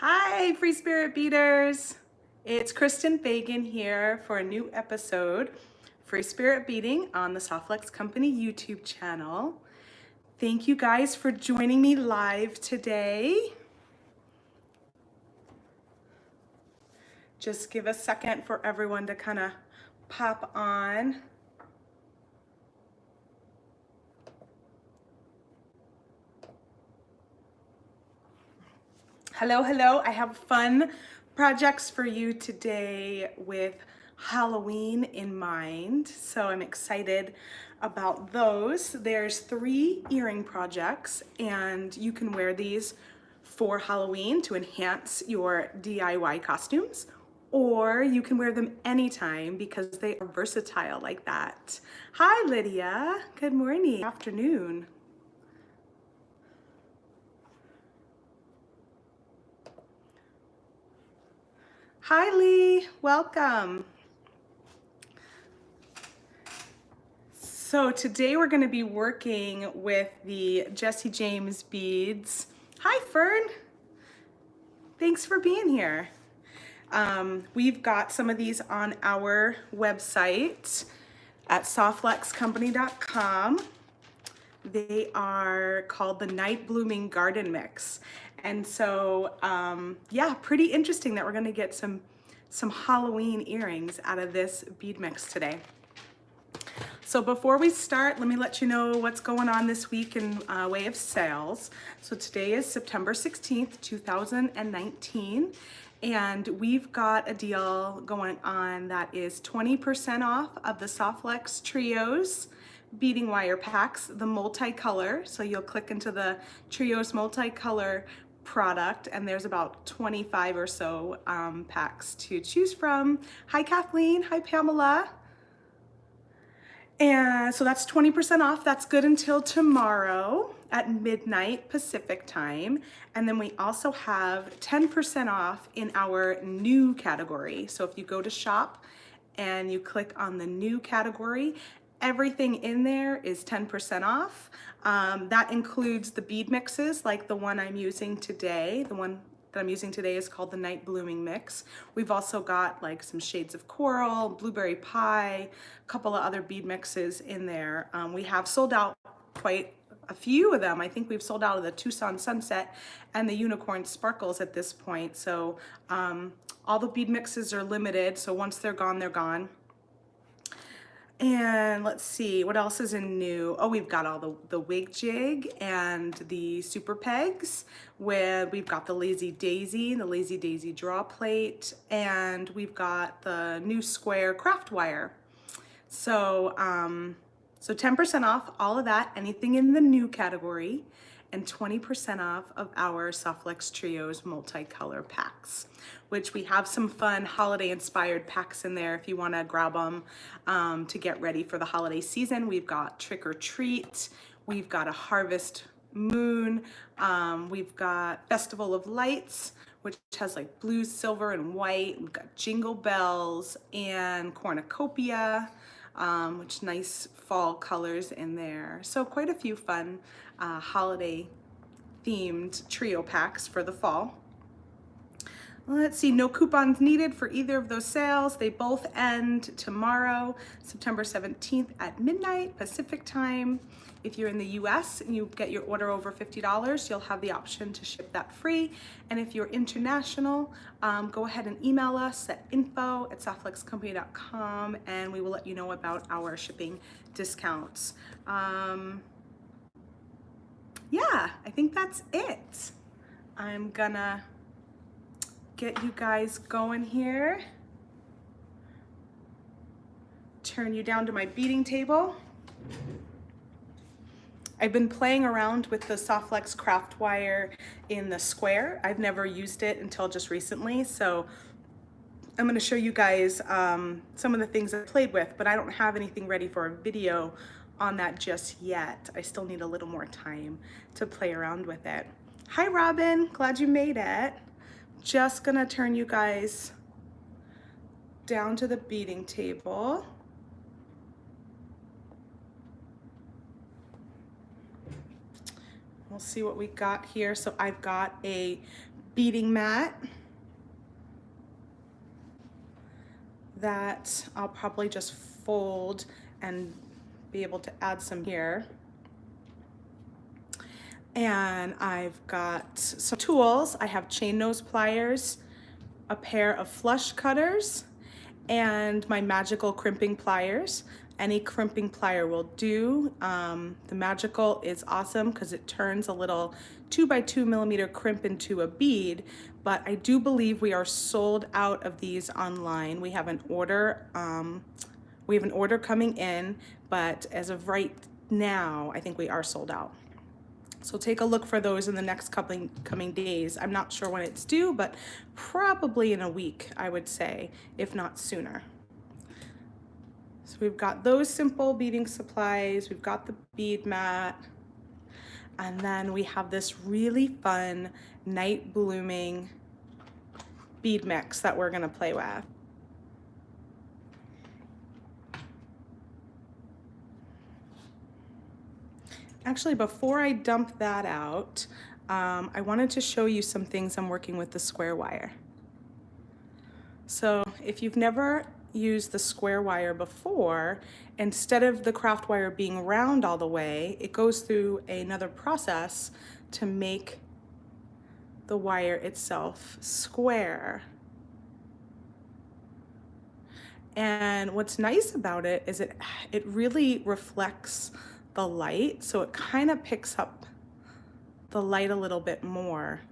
Hi, Free Spirit Beaters. It's Kristen Fagan here for a new episode, Free Spirit Beading on the Softflex Company YouTube channel. Thank you guys for joining me live today. Just give a second for everyone to kind of pop on. Hello, hello. I have fun projects for you today with Halloween in mind. So I'm excited about those. There's 3 earring projects and you can wear these for Halloween to enhance your DIY costumes, or you can wear them anytime because they are versatile like that. Hi, Lydia. Good morning, afternoon. Hi, Lee. Welcome. So today we're going to be working with the Jesse James beads. Hi, Fern. Thanks for being here. We've got some of these on our website at softflexcompany.com. They are called the Night Blooming Garden Mix. And so, yeah, pretty interesting that we're going to get some Halloween earrings out of this bead mix today. So before we start, let me let you know what's going on this week in way of sales. So today is September 16th, 2019, and we've got a deal going on that is 20% off of the Softflex Trios beading wire packs, the multicolor. So you'll click into the Trios multicolor product and there's about 25 or so packs to choose from. Hi Kathleen, hi Pamela. And so that's 20% off. That's good until tomorrow at midnight Pacific time. And then we also have 10% off in our new category. So if you go to shop and you click on the new category, everything in there is 10% off. That includes the bead mixes like the one I'm using today. The one that I'm using today is called the Night Blooming Mix. We've also got like some shades of coral, blueberry pie, a couple of other bead mixes in there. We have sold out quite a few of them. I think we've sold out of the Tucson Sunset and the Unicorn Sparkles at this point. So all the bead mixes are limited. So once they're gone, they're gone. And let's see, what else is in new? Oh, we've got all the wig jig and the super pegs. We've got the Lazy Daisy draw plate, and we've got the new square craft wire. So, so 10% off all of that, anything in the new category, and 20% off of our Softflex Trios multicolor packs, which we have some fun holiday inspired packs in there if you want to grab them to get ready for the holiday season. We've got Trick or Treat, we've got a Harvest Moon, we've got Festival of Lights, which has like blue, silver, and white. We've got Jingle Bells and Cornucopia, which nice fall colors in there. So quite a few fun holiday themed trio packs for the fall. Let's see, no coupons needed for either of those sales. They both end tomorrow, September 17th at midnight Pacific time. If you're in the US and you get your order over $50, you'll have the option to ship that free. And if you're international, go ahead and email us at info@softflexcompany.com and we will let you know about our shipping discounts. Yeah, I think that's it. I'm gonna get you guys going here. Turn you down to my beading table. I've been playing around with the Softflex craft wire in the square. I've never used it until just recently, so I'm going to show you guys some of the things I played with, but I don't have anything ready for a video on that just yet. I still need a little more time to play around with it. Hi Robin, glad you made it. Just gonna turn you guys down to the beading table. We'll see what we got here. So I've got a beading mat that I'll probably just fold and be able to add some here. And I've got some tools. I have chain nose pliers, a pair of flush cutters, and my magical crimping pliers. Any crimping plier will do. The magical is awesome because it turns a little 2x2 millimeter crimp into a bead, but I do believe we are sold out of these online. We have an order coming in, but as of right now, I think we are sold out. So take a look for those in the next coming days. I'm not sure when it's due, but probably in a week, I would say, if not sooner. So we've got those simple beading supplies, we've got the bead mat, and then we have this really fun night blooming bead mix that we're gonna play with. Actually, before I dump that out, I wanted to show you some things I'm working with the square wire. So if you've never used the square wire before, instead of the craft wire being round all the way, it goes through another process to make the wire itself square. And what's nice about it is it really reflects the light, so it kind of picks up the light a little bit more.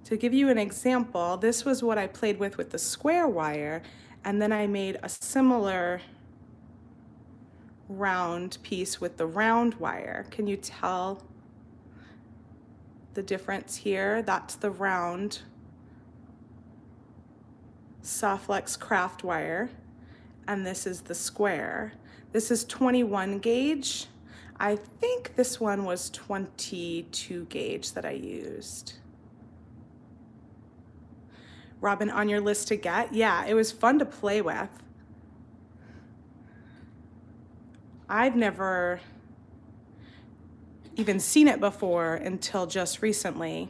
To give you an example, this was what I played with the square wire, and then I made a similar round piece with the round wire. Can you tell the difference here? That's the round Softflex craft wire, and this is the square. This is 21 gauge. I think this one was 22 gauge that I used. Robin, on your list to get? Yeah, it was fun to play with. I've never even seen it before until just recently.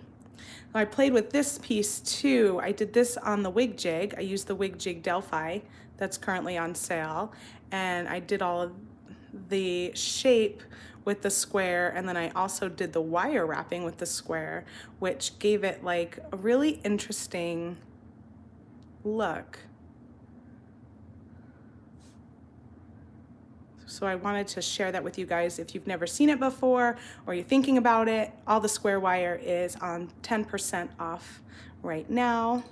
I played with this piece too. I did this on the wig jig. I used the wig jig Delphi that's currently on sale, and I did all of the shape with the square, and then I also did the wire wrapping with the square, which gave it like a really interesting look. So I wanted to share that with you guys. If you've never seen it before or you're thinking about it, all the square wire is on 10% off right now.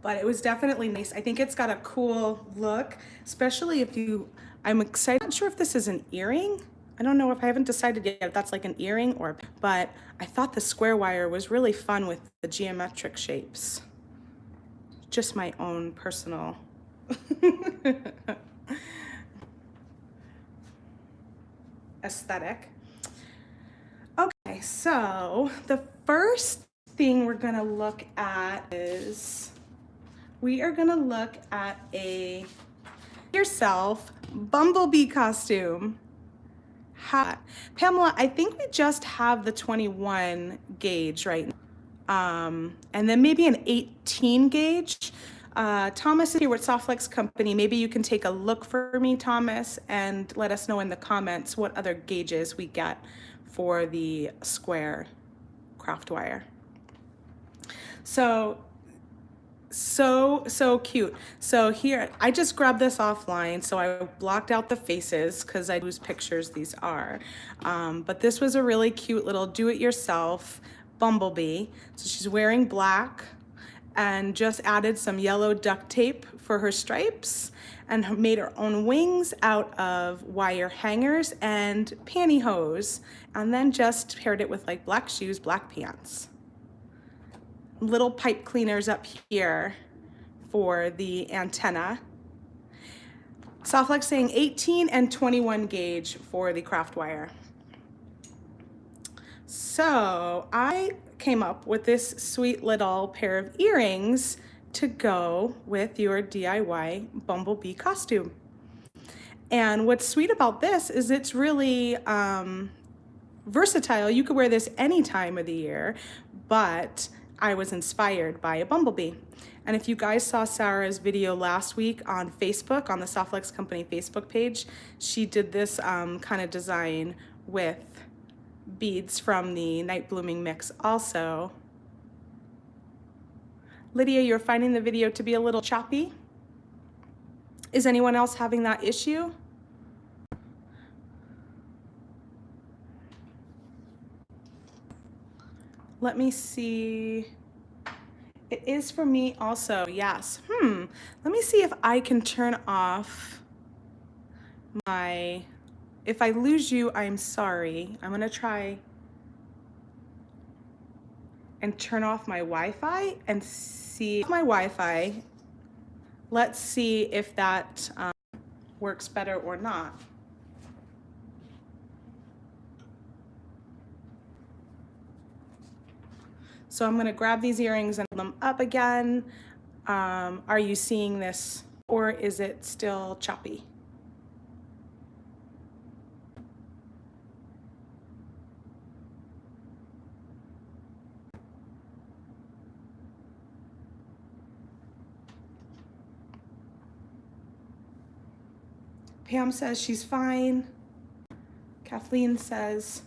But it was definitely nice. I think it's got a cool look, especially if I'm excited. I'm not sure if this is an earring. I don't know, if I haven't decided yet if that's like an earring but I thought the square wire was really fun with the geometric shapes. Just my own personal aesthetic. Okay, so the first thing we're gonna look at is we are gonna look at a yourself Bumblebee costume. Pamela, I think we just have the 21 gauge right now. And then maybe an 18 gauge. Thomas is here with Softflex Company. Maybe you can take a look for me, Thomas, and let us know in the comments what other gauges we get for the square craft wire. So cute. So here, I just grabbed this offline, so I blocked out the faces because I whose pictures these are. But this was a really cute little do-it-yourself Bumblebee. So she's wearing black and just added some yellow duct tape for her stripes and made her own wings out of wire hangers and pantyhose, and then just paired it with like black shoes, black pants. Little pipe cleaners up here for the antenna. Softflex saying 18 and 21 gauge for the craft wire. So I came up with this sweet little pair of earrings to go with your DIY Bumblebee costume. And what's sweet about this is it's really versatile. You could wear this any time of the year, but I was inspired by a bumblebee. And if you guys saw Sarah's video last week on Facebook, on the Softlex Company Facebook page, she did this kind of design with beads from the Night Blooming mix also. Lydia, you're finding the video to be a little choppy? Is anyone else having that issue? Let me see. It is for me also, yes. Let me see if I can turn off my, if I lose you, I'm sorry. I'm gonna try and turn off my Wi-Fi and see my Wi-Fi. Let's see if that works better or not. So I'm gonna grab these earrings and hold them up again. Are you seeing this or is it still choppy? Pam says she's fine. Kathleen says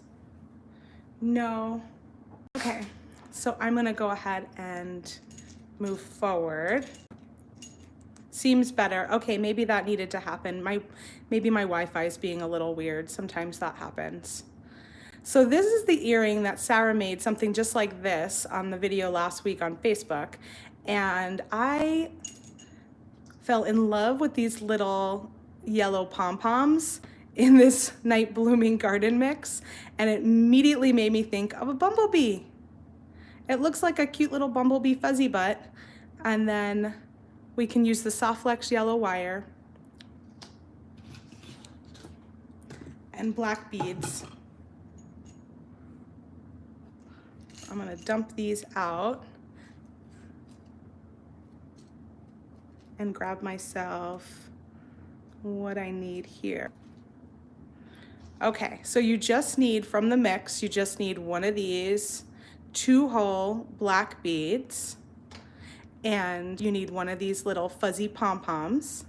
no. Okay. So I'm gonna go ahead and move forward. Seems better. Okay, maybe that needed to happen. Maybe my Wi-Fi is being a little weird. Sometimes that happens. So this is the earring that Sarah made, something just like this on the video last week on Facebook. And I fell in love with these little yellow pom-poms in this Night Blooming garden mix. And it immediately made me think of a bumblebee. It looks like a cute little bumblebee fuzzy butt. And then we can use the Softlex yellow wire and black beads. I'm gonna dump these out and grab myself what I need here. Okay, so you just need, from the mix, you just need one of these 2-hole black beads, and you need one of these little fuzzy pom-poms.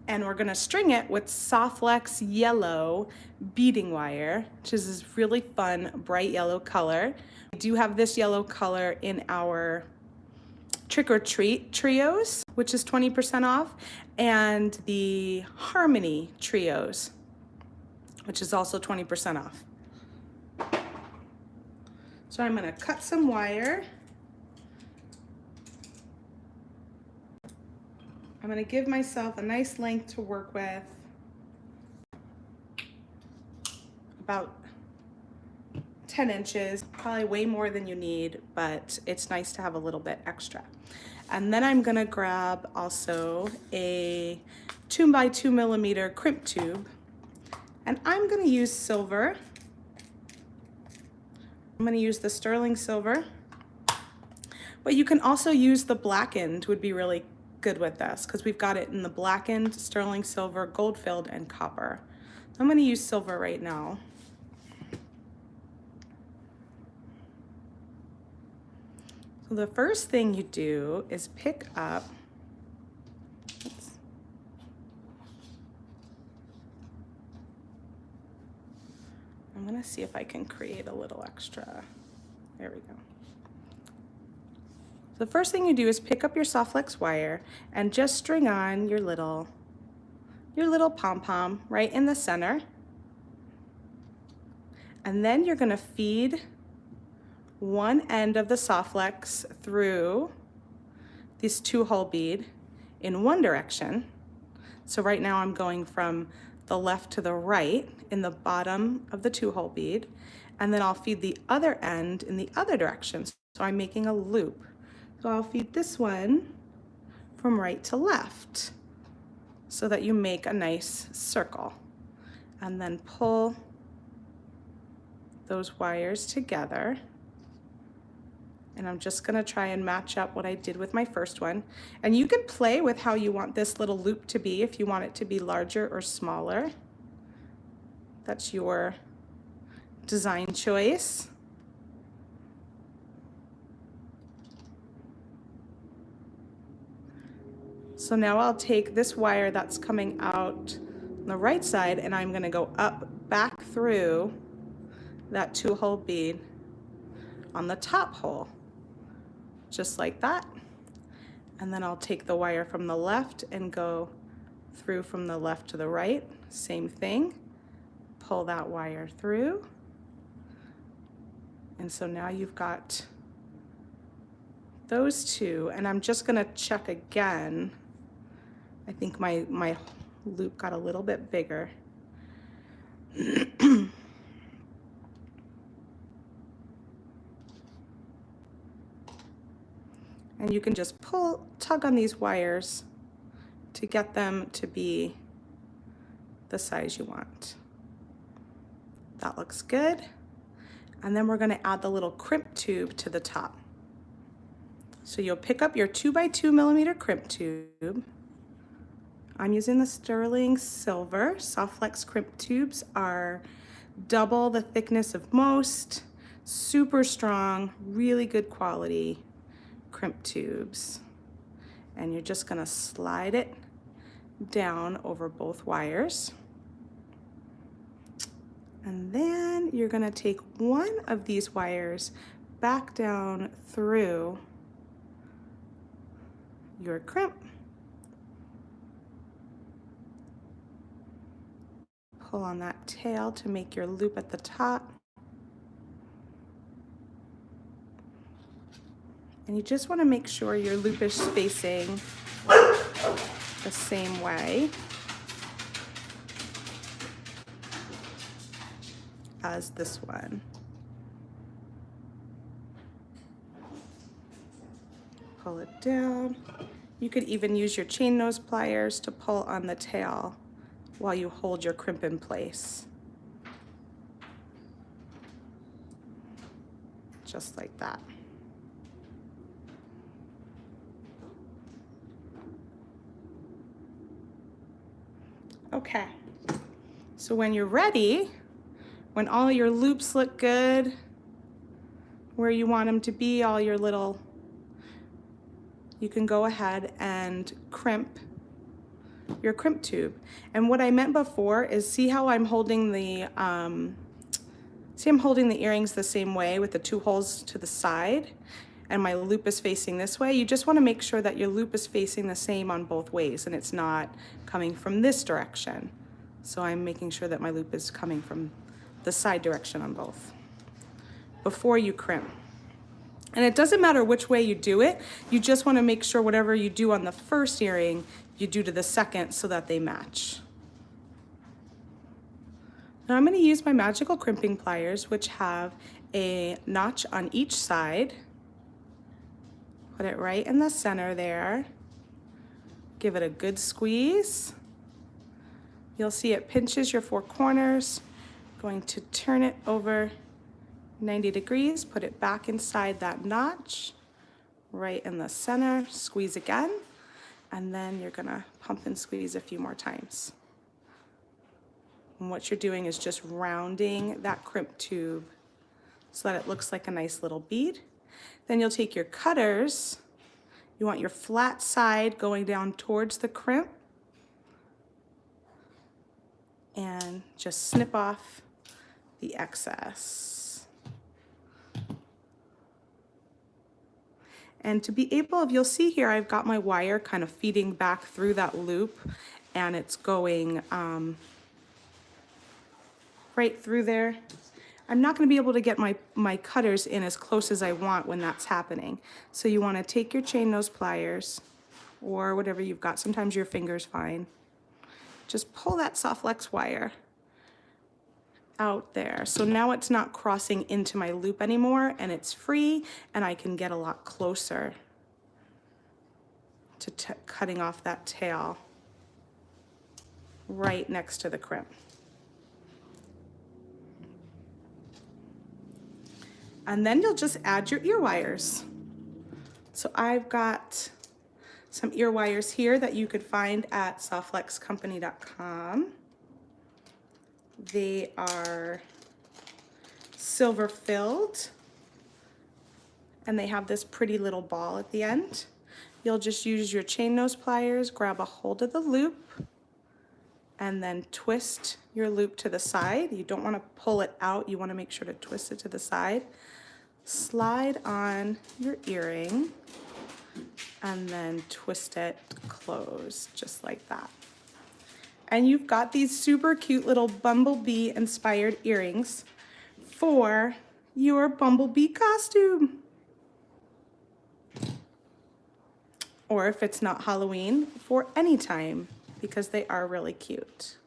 And we're gonna string it with Softlex yellow beading wire, which is this really fun, bright yellow color. We do have this yellow color in our Trick or Treat trios, which is 20% off, and the Harmony trios, which is also 20% off. So I'm gonna cut some wire. I'm gonna give myself a nice length to work with, about 10 inches, probably way more than you need, but it's nice to have a little bit extra. And then I'm gonna grab also a 2x2 millimeter crimp tube, and I'm gonna use silver. I'm gonna use the sterling silver, but you can also use the blackened, would be really good with this because we've got it in the blackened, sterling silver, gold filled, and copper. I'm gonna use silver right now. So the first thing you do is pick up, I'm gonna see if I can create a little extra. There we go. The first thing you do is pick up your Softlex wire and just string on your little pom-pom right in the center. And then you're gonna feed one end of the Softlex through this 2-hole bead in one direction. So right now I'm going from the left to the right in the bottom of the 2-hole bead, and then I'll feed the other end in the other direction. So I'm making a loop. So I'll feed this one from right to left so that you make a nice circle, and then pull those wires together And I'm just gonna try and match up what I did with my first one. And you can play with how you want this little loop to be, if you want it to be larger or smaller. That's your design choice. So now I'll take this wire that's coming out on the right side and I'm gonna go up, back through that 2-hole bead on the top hole, just like that. And then I'll take the wire from the left and go through from the left to the right, same thing. Pull that wire through. And so now you've got those two, and I'm just gonna check again. I think my loop got a little bit bigger. And you can just tug on these wires to get them to be the size you want. That looks good. And then we're gonna add the little crimp tube to the top. So you'll pick up your 2x2 millimeter crimp tube. I'm using the sterling silver. Soft flex crimp tubes are double the thickness of most, super strong, really good quality crimp tubes. And you're just gonna slide it down over both wires. And then you're gonna take one of these wires back down through your crimp. Pull on that tail to make your loop at the top. And you just want to make sure your loop is facing the same way as this one. Pull it down. You could even use your chain nose pliers to pull on the tail while you hold your crimp in place. Just like that. Okay, so when you're ready, when all your loops look good, where you want them to be, all your little, you can go ahead and crimp your crimp tube. And what I meant before is, see how I'm holding the, I'm holding the earrings the same way with the 2 holes to the side, and my loop is facing this way. You just want to make sure that your loop is facing the same on both ways and it's not coming from this direction. So I'm making sure that my loop is coming from the side direction on both before you crimp. And it doesn't matter which way you do it, you just want to make sure whatever you do on the first earring, you do to the second so that they match. Now I'm going to use my magical crimping pliers, which have a notch on each side. Put it right in the center there. Give it a good squeeze. You'll see it pinches your 4 corners. Going to turn it over 90 degrees, put it back inside that notch, right in the center, squeeze again, and then you're gonna pump and squeeze a few more times. And what you're doing is just rounding that crimp tube so that it looks like a nice little bead. Then you'll take your cutters. You want your flat side going down towards the crimp and just snip off the excess. And to be able, if you'll see here, I've got my wire kind of feeding back through that loop and it's going right through there. I'm not going to be able to get my cutters in as close as I want when that's happening. So you want to take your chain nose pliers or whatever you've got. Sometimes your finger's fine. Just pull that soft flex wire out there. So now it's not crossing into my loop anymore and it's free and I can get a lot closer to cutting off that tail right next to the crimp. And then you'll just add your ear wires. So I've got some ear wires here that you could find at softflexcompany.com. They are silver filled and they have this pretty little ball at the end. You'll just use your chain nose pliers, grab a hold of the loop, and then twist your loop to the side. You don't want to pull it out, you want to make sure to twist it to the side. Slide on your earring and then twist it closed, just like that. And you've got these super cute little Bumblebee inspired earrings for your Bumblebee costume. Or if it's not Halloween, for any time, because they are really cute.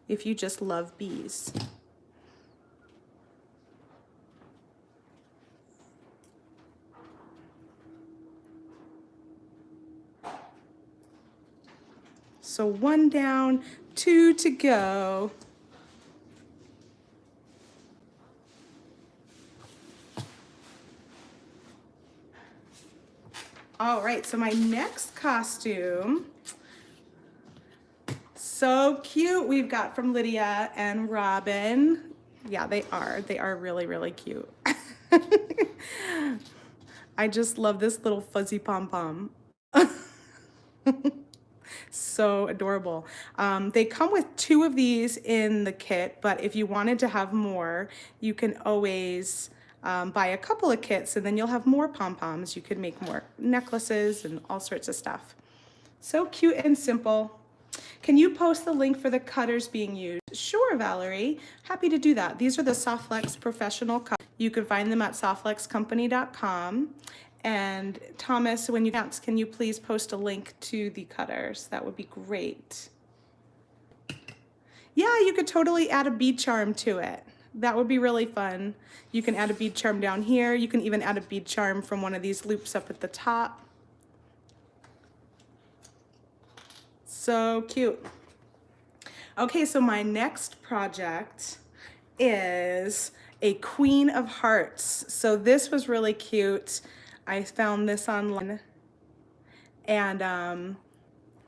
If you just love bees. So 1 down, 2 to go. All right, so my next costume, so cute, we've got from Lydia and Robin. Yeah, they are really, really cute. I just love this little fuzzy pom-pom. So adorable. They come with 2 of these in the kit, but if you wanted to have more, you can always buy a couple of kits and then you'll have more pom-poms. You could make more necklaces and all sorts of stuff. So cute and simple. Can you post the link for the cutters being used? Sure, Valerie. Happy to do that. These are the Softflex professional cutters. You can find them at softflexcompany.com. And Thomas, when you dance, can you please post a link to the cutters? That would be great. Yeah, you could totally add a bead charm to it. That would be really fun. You can add a bead charm down here. You can even add a bead charm from one of these loops up at the top. So cute. Okay, so my next project is a Queen of Hearts. So this was really cute. I found this online, and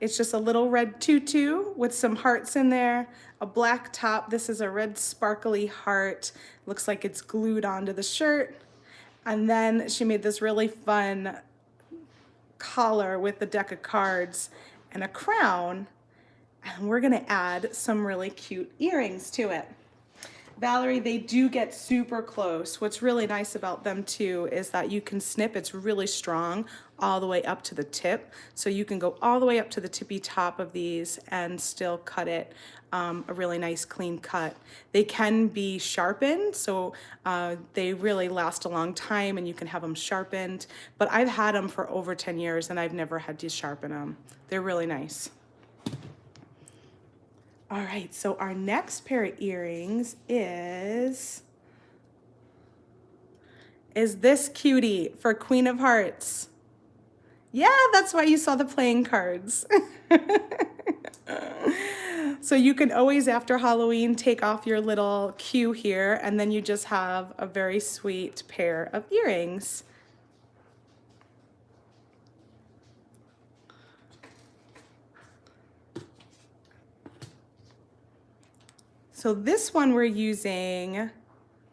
it's just a little red tutu with some hearts in there, a black top. This is a red sparkly heart. Looks like it's glued onto the shirt. And then she made this really fun collar with a deck of cards and a crown. And we're gonna add some really cute earrings to it. Valerie, they do get super close. What's really nice about them too is that you can snip, it's really strong, all the way up to the tip. So you can go all the way up to the tippy top of these and still cut it a really nice clean cut. They can be sharpened, so they really last a long time and you can have them sharpened. But I've had them for over 10 years and I've never had to sharpen them. They're really nice. All right, so our next pair of earrings is this cutie for Queen of Hearts. Yeah, that's why you saw the playing cards. So you can always, after Halloween, take off your little Q here, and then you just have a very sweet pair of earrings. So this one we're using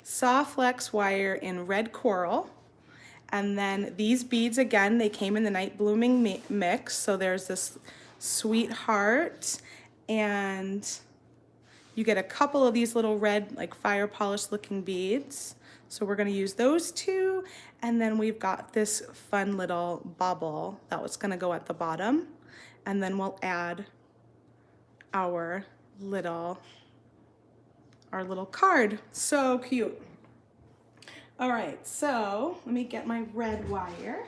Softflex wire in red coral. And then these beads, again, they came in the night blooming mix. So there's this sweetheart, and you get a couple of these little red, like fire polished looking beads. So we're gonna use those 2. And then we've got this fun little bubble that was gonna go at the bottom. And then we'll add our little card. So cute. All right, so let me get my red wire.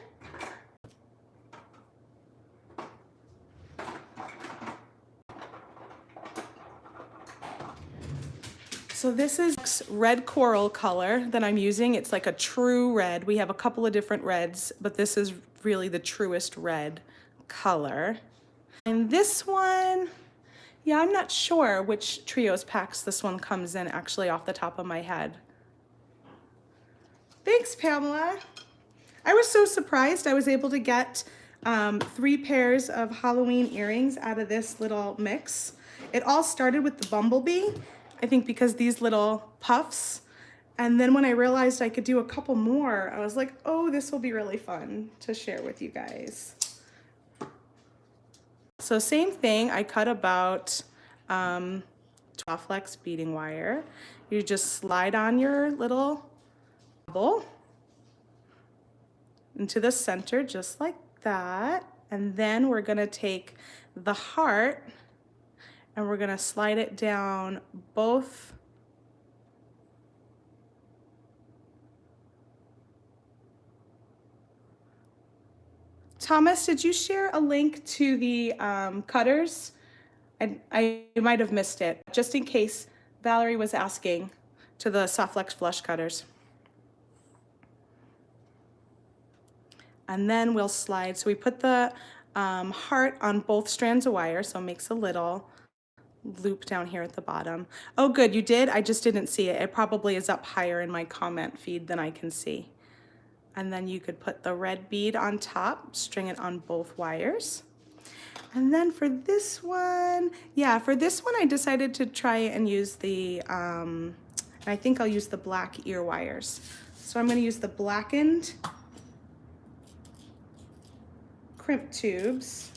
So this is red coral color that I'm using. It's like a true red. We have a couple of different reds, but this is really the truest red color. And this one, yeah, I'm not sure which trios packs this one comes in actually off the top of my head. Thanks, Pamela. I was so surprised I was able to get 3 pairs of Halloween earrings out of this little mix. It all started with the Bumblebee, I think because these little puffs. And then when I realized I could do a couple more, I was like, oh, this will be really fun to share with you guys. So same thing, I cut about 12 flex beading wire. You just slide on your little bubble into the center just like that. And then we're gonna take the heart and we're gonna slide it down both Thomas, did you share a link to the cutters? I might have missed it, just in case Valerie was asking, to the Soft Flex Flush cutters. And then we'll slide. So we put the heart on both strands of wire, so it makes a little loop down here at the bottom. Oh, good, you did? I just didn't see it. It probably is up higher in my comment feed than I can see. And then you could put the red bead on top, string it on both wires. And then for this one, yeah, for this one I decided to try and use the, I think I'll use the black ear wires. So I'm gonna use the blackened crimp tubes.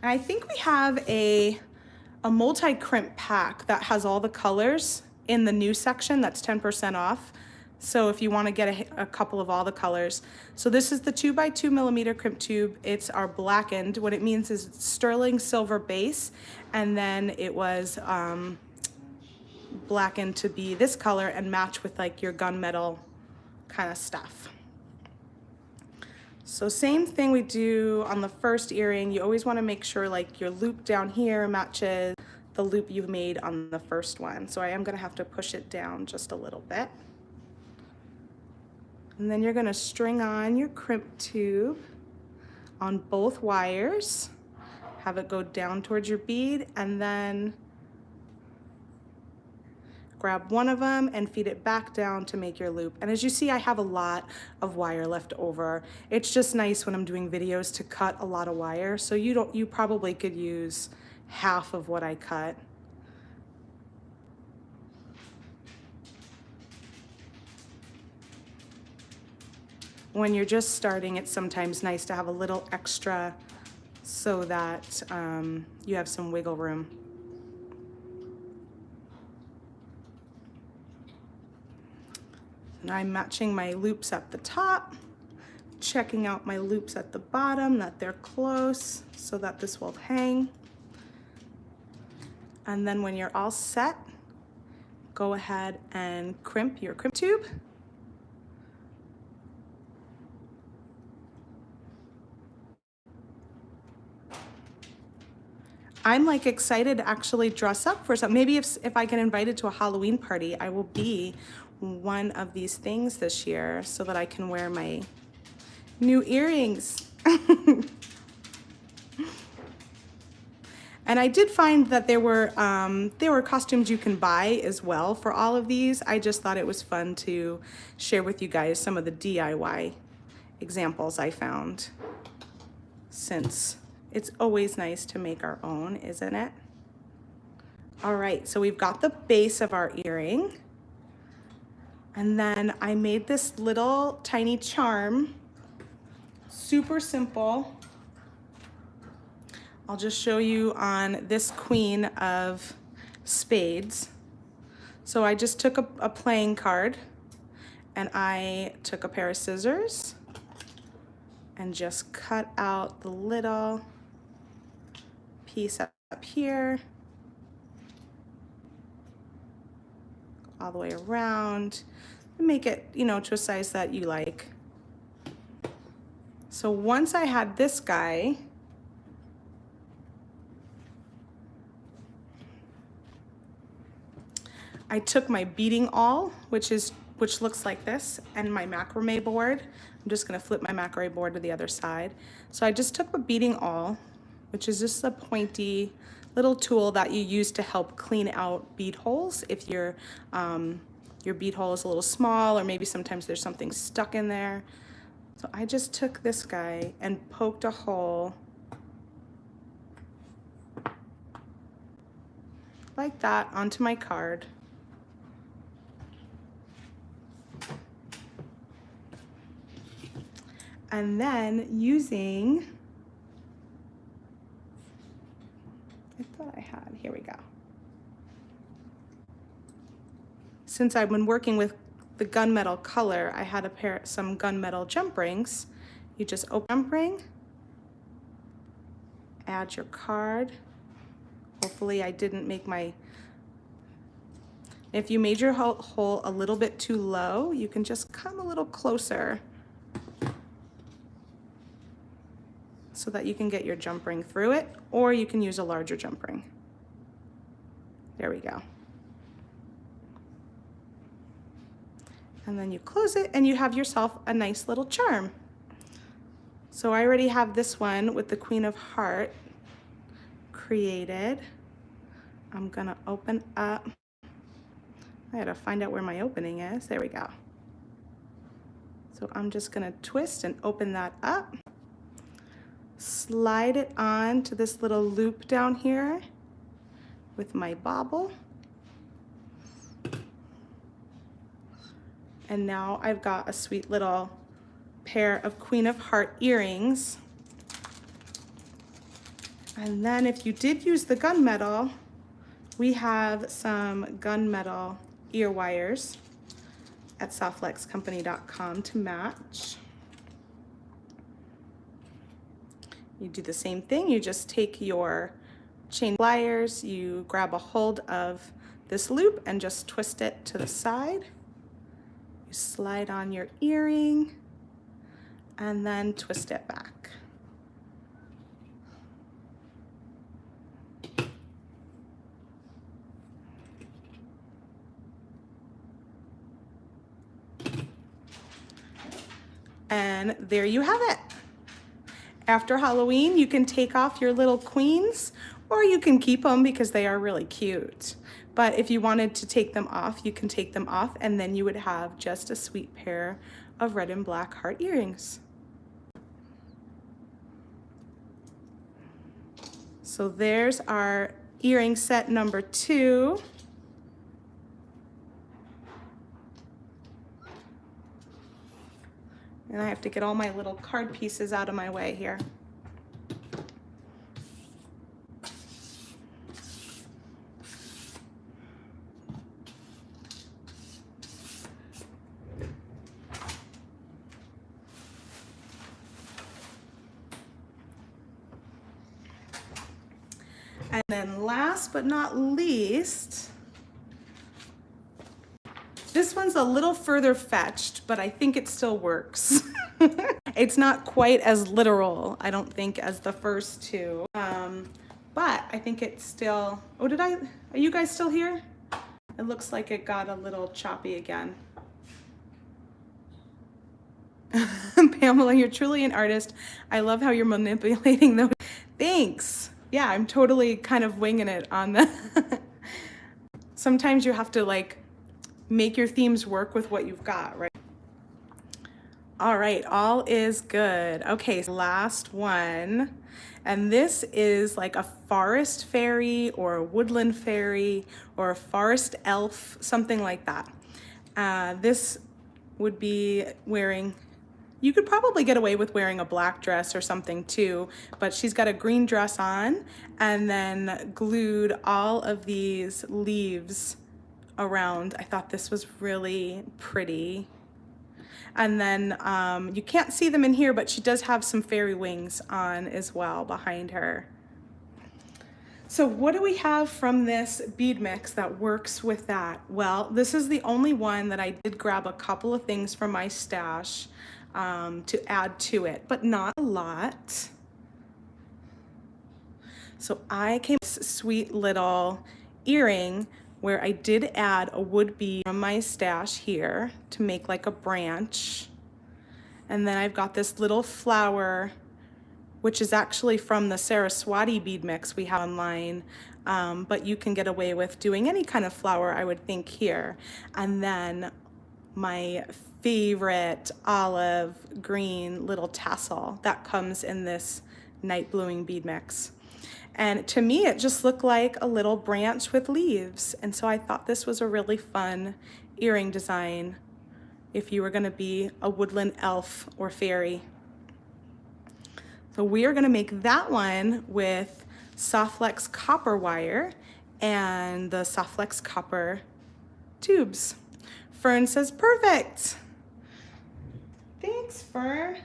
And I think we have a multi-crimp pack that has all the colors in the new section that's 10% off. So if you want to get a couple of all the colors. So this is the 2x2 millimeter crimp tube. It's our blackened. What it means is it's sterling silver base, and then it was blackened to be this color and match with like your gunmetal kind of stuff. So same thing we do on the first earring. You always want to make sure like your loop down here matches the loop you've made on the first one. So I am going to have to push it down just a little bit. And then you're gonna string on your crimp tube on both wires, have it go down towards your bead, and then grab one of them and feed it back down to make your loop. And as you see, I have a lot of wire left over. It's just nice when I'm doing videos to cut a lot of wire, so you probably could use half of what I cut. When you're just starting, it's sometimes nice to have a little extra so that you have some wiggle room. And I'm matching my loops at the top, checking out my loops at the bottom, that they're close so that this will hang. And then when you're all set, go ahead and crimp your crimp tube. I'm like excited to actually dress up for something. Maybe if I get invited to a Halloween party, I will be one of these things this year so that I can wear my new earrings. And I did find that there were costumes you can buy as well for all of these. I just thought it was fun to share with you guys some of the DIY examples I found, since it's always nice to make our own, isn't it? All right, so we've got the base of our earring. And then I made this little tiny charm, super simple. I'll just show you on this queen of spades. So I just took a playing card and I took a pair of scissors and just cut out the little piece up here, all the way around, and make it, you know, to a size that you like. So once I had this guy, I took my beading awl, which looks like this, and my macrame board. I'm just gonna flip my macrame board to the other side. So I just took a beading awl, which is just a pointy little tool that you use to help clean out bead holes if you're your bead hole is a little small, or maybe sometimes there's something stuck in there. So I just took this guy and poked a hole like that onto my card. And then using, I thought I had, here we go. Since I've been working with the gunmetal color, I had some gunmetal jump rings. You just open jump ring, add your card. Hopefully I didn't make if you made your hole a little bit too low, you can just come a little closer so that you can get your jump ring through it, or you can use a larger jump ring. There we go. And then you close it and you have yourself a nice little charm. So I already have this one with the Queen of Heart created. I'm gonna open up. I gotta find out where my opening is. There we go. So I'm just gonna twist and open that up. Slide it on to this little loop down here with my bobble. And now I've got a sweet little pair of Queen of Heart earrings. And then if you did use the gunmetal, we have some gunmetal ear wires at softflexcompany.com to match. You do the same thing, you just take your chain pliers, you grab a hold of this loop and just twist it to the side. You slide on your earring and then twist it back. And there you have it. After Halloween, you can take off your little queens, or you can keep them because they are really cute. But if you wanted to take them off, you can take them off, and then you would have just a sweet pair of red and black heart earrings. So there's our earring set number 2. And I have to get all my little card pieces out of my way here. And then last but not least, this one's a little further fetched, but I think it still works. It's not quite as literal, I don't think, as the first two. But I think it's still, are you guys still here? It looks like it got a little choppy again. Pamela, you're truly an artist. I love how you're manipulating those. Thanks. Yeah, I'm totally kind of winging it on the. Sometimes you have to like make your themes work with what you've got, right? All right, all is good. Okay, so last one. And this is like a forest fairy or a woodland fairy or a forest elf, something like that. This would be wearing, you could probably get away with wearing a black dress or something too, but she's got a green dress on and then glued all of these leaves around. I thought this was really pretty. And then you can't see them in here, but she does have some fairy wings on as well behind her. So what do we have from this bead mix that works with that? Well, this is the only one that I did grab a couple of things from my stash to add to it, but not a lot. So I came with this sweet little earring where I did add a wood bead from my stash here to make like a branch. And then I've got this little flower, which is actually from the Saraswati bead mix we have online. but you can get away with doing any kind of flower, I would think, here. And then my favorite olive green little tassel that comes in this night bluing bead mix. And to me, it just looked like a little branch with leaves. And so I thought this was a really fun earring design if you were gonna be a woodland elf or fairy. So we are gonna make that one with Softflex copper wire and the Softflex copper tubes. Fern says, perfect. Thanks, Fern.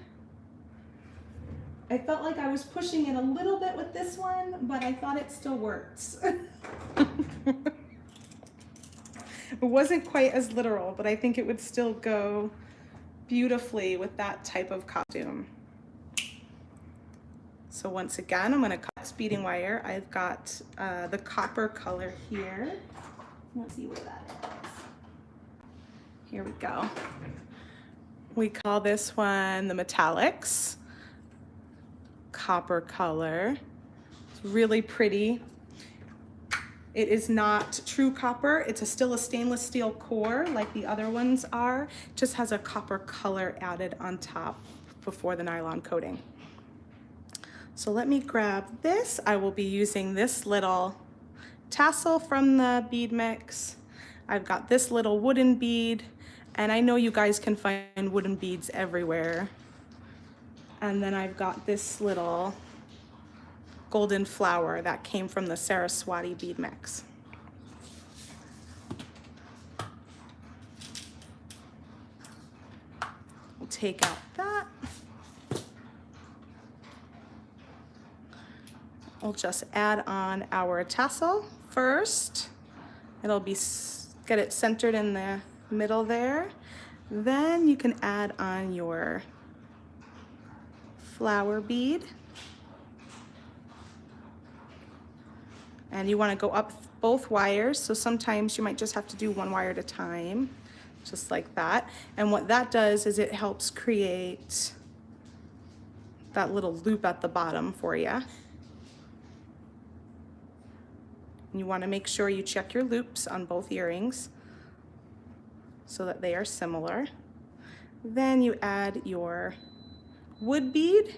I felt like I was pushing it a little bit with this one, but I thought it still works. It wasn't quite as literal, but I think it would still go beautifully with that type of costume. So once again, I'm gonna cut beading wire. I've got the copper color here. Let's see where that is. Here we go. We call this one the metallics. Copper color. It's really pretty. It is not true copper. It's still a stainless steel core like the other ones are. It just has a copper color added on top before the nylon coating. So let me grab this. I will be using this little tassel from the bead mix. I've got this little wooden bead, and I know you guys can find wooden beads everywhere. And then I've got this little golden flower that came from the Saraswati bead mix. We'll take out that. We'll just add on our tassel first. It'll be, get it centered in the middle there. Then you can add on your flower bead. And you want to go up both wires, so sometimes you might just have to do one wire at a time, just like that. And what that does is it helps create that little loop at the bottom for you. And you want to make sure you check your loops on both earrings so that they are similar. Then you add your wood bead.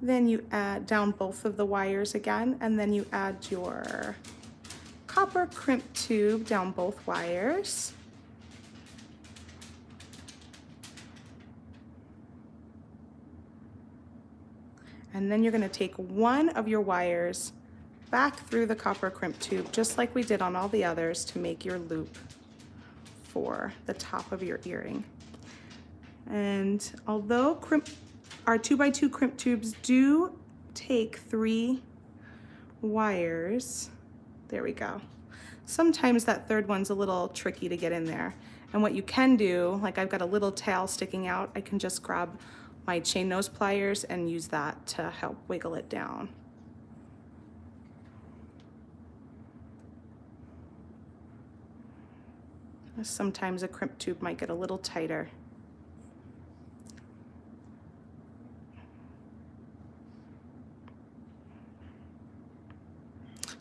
Then you add down both of the wires again, and then you add your copper crimp tube down both wires. And then you're going to take one of your wires back through the copper crimp tube, just like we did on all the others, to make your loop for the top of your earring. And although our 2x2 crimp tubes do take 3 wires, there we go. Sometimes that third one's a little tricky to get in there. And what you can do, like I've got a little tail sticking out, I can just grab my chain nose pliers and use that to help wiggle it down. Sometimes a crimp tube might get a little tighter.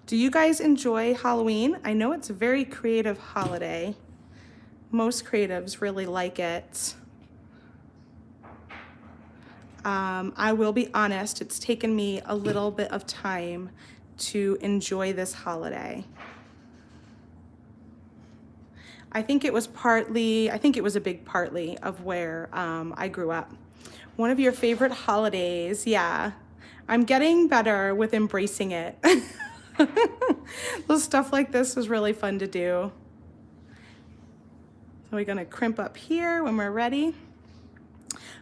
Do you guys enjoy Halloween? I know it's a very creative holiday. Most creatives really like it. I will be honest, it's taken me a little bit of time to enjoy this holiday. I think it was a big partly of where I grew up. One of your favorite holidays, yeah. I'm getting better with embracing it. Little stuff like this was really fun to do. So we're gonna crimp up here when we're ready.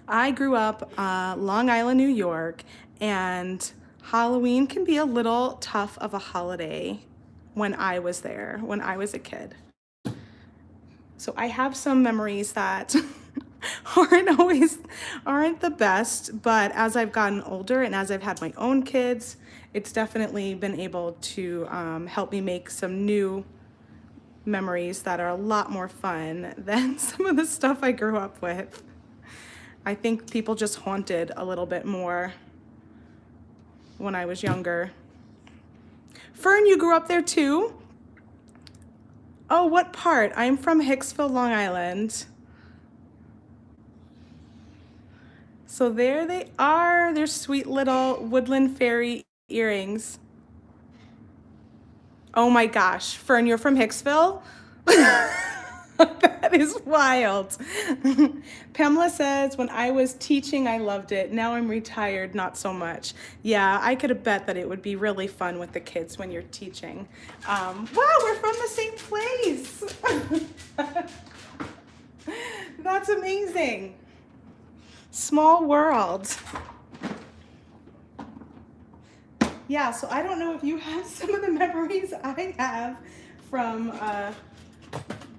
I grew up Long Island, New York, and Halloween can be a little tough of a holiday when I was there, when I was a kid. So I have some memories that aren't the best, but as I've gotten older and as I've had my own kids, it's definitely been able to help me make some new memories that are a lot more fun than some of the stuff I grew up with. I think people just haunted a little bit more when I was younger Fern, you grew up there too? Oh, what part? I'm from Hicksville, Long Island. So there they are. They're sweet little Woodland fairy earrings. Oh my gosh, Fern, you're from Hicksville? That is wild. Pamela says, when I was teaching, I loved it. Now I'm retired, not so much. Yeah, I could have bet that it would be really fun with the kids when you're teaching. Wow, we're from the same place. That's amazing. Small world. Yeah, so I don't know if you have some of the memories I have from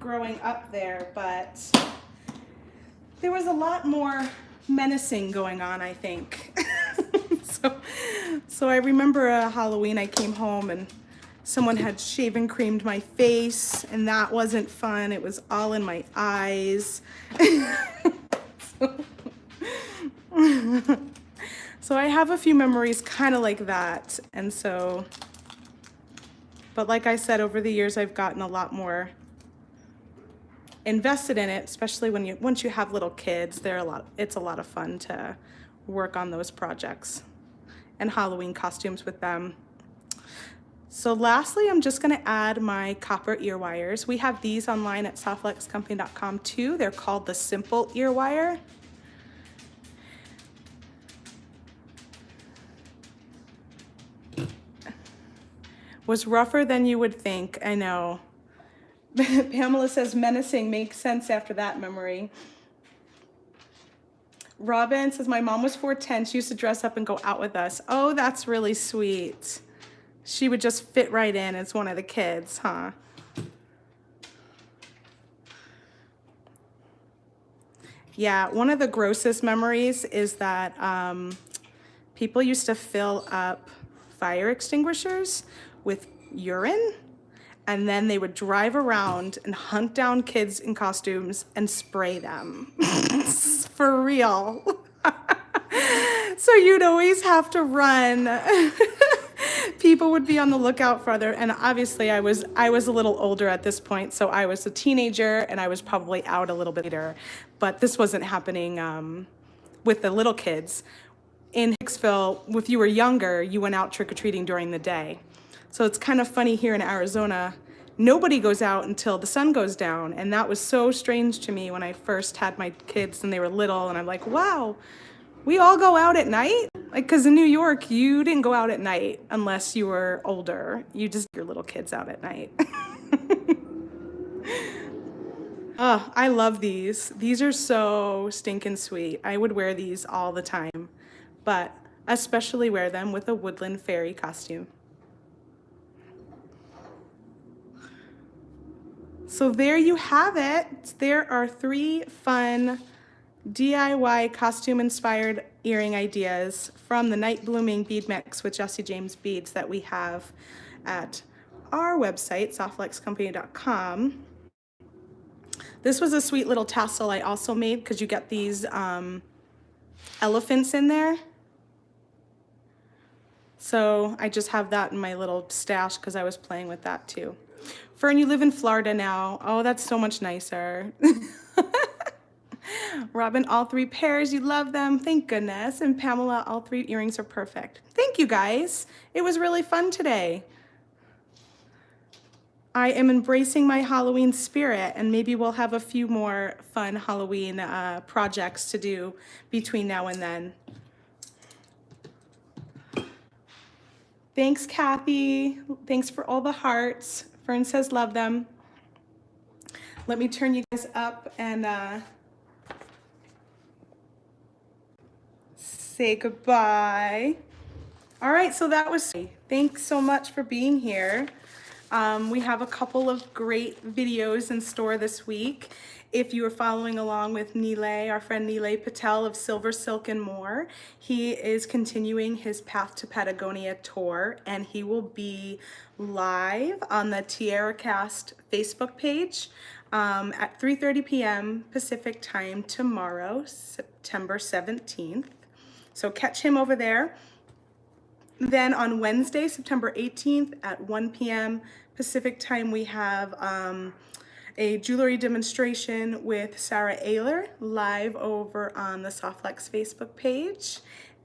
growing up there, but there was a lot more menacing going on, I think. So I remember a Halloween I came home and someone had shaving creamed my face, and that wasn't fun. It was all in my eyes. So I have a few memories kind of like that. And so, but like I said, over the years, I've gotten a lot more invested in it, especially when once you have little kids, it's a lot of fun to work on those projects and Halloween costumes with them. So lastly, I'm just gonna add my copper ear wires. We have these online at softluxcompany.com too. They're called the Simple Ear Wire. Was rougher than you would think, I know. Pamela says menacing makes sense after that memory. Robin says my mom was 4'10". She used to dress up and go out with us. Oh, that's really sweet. She would just fit right in as one of the kids, huh? Yeah, one of the grossest memories is that people used to fill up fire extinguishers with urine, and then they would drive around and hunt down kids in costumes and spray them. For real. So you'd always have to run. People would be on the lookout for other, and obviously I was a little older at this point, so I was a teenager and I was probably out a little bit later, but this wasn't happening with the little kids. In Hicksville, if you were younger, you went out trick-or-treating during the day. So it's kind of funny here in Arizona, nobody goes out until the sun goes down. And that was so strange to me when I first had my kids and they were little. And I'm like, wow, we all go out at night? Like, because in New York, you didn't go out at night unless you were older. You just your little kids out at night. Oh, I love these. These are so stinking sweet. I would wear these all the time, but especially wear them with a Woodland fairy costume. So there you have it. There are 3 fun DIY costume-inspired earring ideas from the Night Blooming Bead Mix with Jesse James Beads that we have at our website, softluxcompany.com. This was a sweet little tassel I also made because you get these elephants in there. So I just have that in my little stash because I was playing with that too. Fern, you live in Florida now. Oh, that's so much nicer. Robin, all 3 pairs, you love them. Thank goodness. And Pamela, all 3 earrings are perfect. Thank you guys. It was really fun today. I am embracing my Halloween spirit, and maybe we'll have a few more fun Halloween projects to do between now and then. Thanks, Kathy. Thanks for all the hearts. Fern says love them. Let me turn you guys up and say goodbye. All right, so that was, thanks so much for being here. We have a couple of great videos in store this week. If you are following along with Nilay, our friend Nilay Patel of Silver Silk and More, he is continuing his Path to Patagonia tour, and he will be live on the TierraCast Facebook page at 3:30 p.m. Pacific time tomorrow, September 17th. So catch him over there. Then on Wednesday, September 18th at 1 p.m. Pacific time, we have a jewelry demonstration with Sarah Ayler live over on the Softflex Facebook page.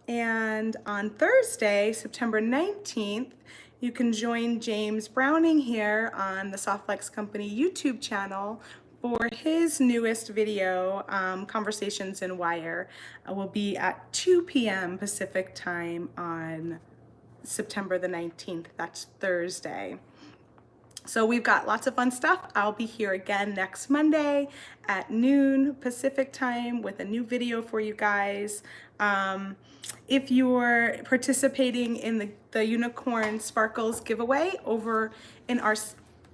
And on Thursday, September 19th, you can join James Browning here on the Softflex Company YouTube channel for his newest video, Conversations in Wire. Will be at 2 p.m. Pacific time on September the 19th. That's Thursday. So we've got lots of fun stuff. I'll be here again next Monday at noon Pacific time with a new video for you guys. If you're participating in the Unicorn Sparkles giveaway over in our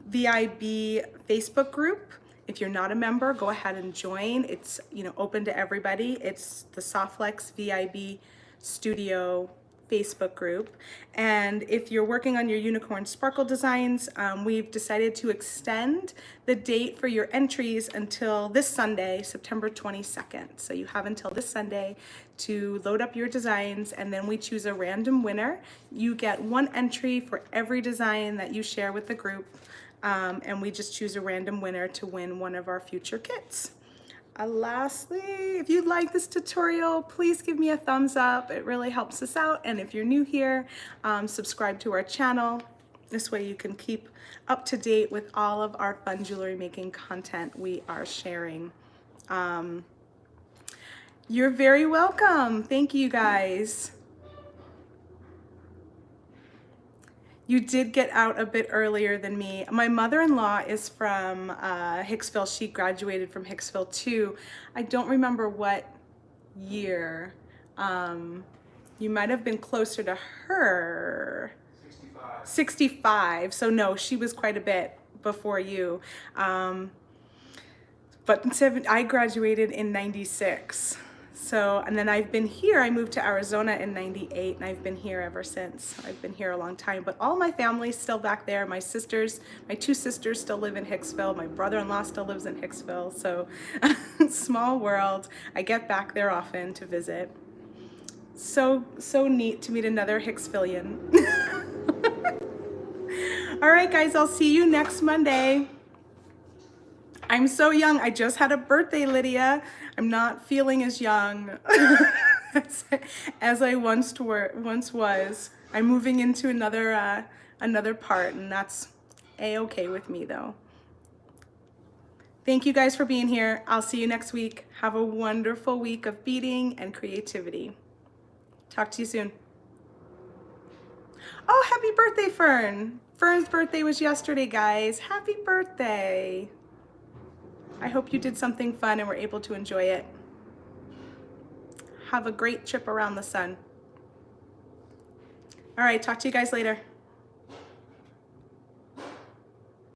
VIB Facebook group, if you're not a member, go ahead and join. It's open to everybody. It's the Softflex VIB Studio Facebook group. And if you're working on your unicorn sparkle designs, we've decided to extend the date for your entries until this Sunday, September 22nd. So you have until this Sunday to load up your designs, and then we choose a random winner. You get one entry for every design that you share with the group, and we just choose a random winner to win one of our future kits. Lastly, if you like this tutorial, please give me a thumbs up. It really helps us out. And if you're new here, subscribe to our channel. This way you can keep up to date with all of our fun jewelry making content we are sharing. You're very welcome. Thank you guys. You did get out a bit earlier than me. My mother-in-law is from Hicksville. She graduated from Hicksville too. I don't remember what year. You might have been closer to her. 65. 65. So no, she was quite a bit before you. But I graduated in 96. So, and then I've been here, I moved to Arizona in 98, and I've been here ever since. I've been here a long time, but all my family's still back there. My two sisters still live in Hicksville. My brother-in-law still lives in Hicksville. So, small world. I get back there often to visit. So neat to meet another Hicksvillian. All right, guys, I'll see you next Monday. I'm so young. I just had a birthday, Lydia. I'm not feeling as young as I once was. I'm moving into another part, and that's a-okay with me, though. Thank you guys for being here. I'll see you next week. Have a wonderful week of beading and creativity. Talk to you soon. Oh, happy birthday, Fern. Fern's birthday was yesterday, guys. Happy birthday. I hope you did something fun and were able to enjoy it. Have a great trip around the sun. All right, talk to you guys later.